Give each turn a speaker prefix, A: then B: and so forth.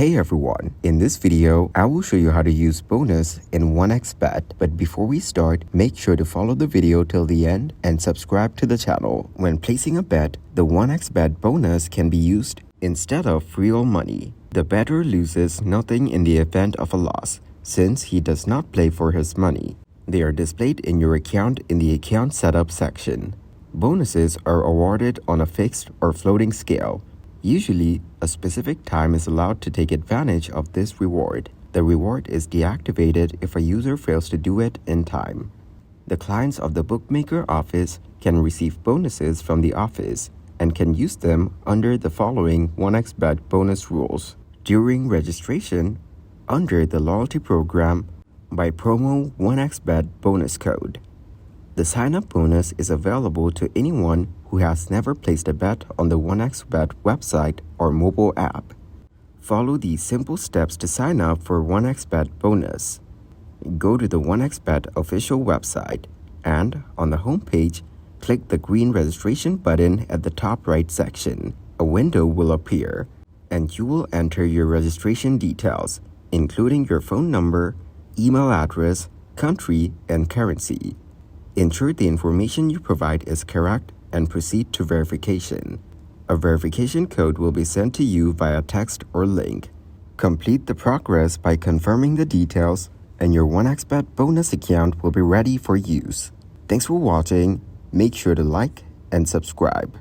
A: Hey everyone, in this video, I will show you how to use bonus in 1xBet, but before we start, make sure to follow the video till the end and subscribe to the channel. When placing a bet, the 1xBet bonus can be used instead of real money. The bettor loses nothing in the event of a loss, since he does not play for his money. They are displayed in your account in the account setup section. Bonuses are awarded on a fixed or floating scale. Usually, a specific time is allowed to take advantage of this reward. The reward is deactivated if a user fails to do it in time. The clients of the bookmaker office can receive bonuses from the office and can use them under the following 1xBet bonus rules. During registration, under the loyalty program, by promo 1xBet bonus code. The sign-up bonus is available to anyone who has never placed a bet on the 1xBet website or mobile app. Follow these simple steps to sign up for 1xBet bonus. Go to the 1xBet official website and, on the home page, click the green registration button at the top right section. A window will appear, and you will enter your registration details, including your phone number, email address, country, and currency. Ensure the information you provide is correct and proceed to verification. A verification code will be sent to you via text or link. Complete the progress by confirming the details, and your 1xBet bonus account will be ready for use. Thanks for watching. Make sure to like and subscribe.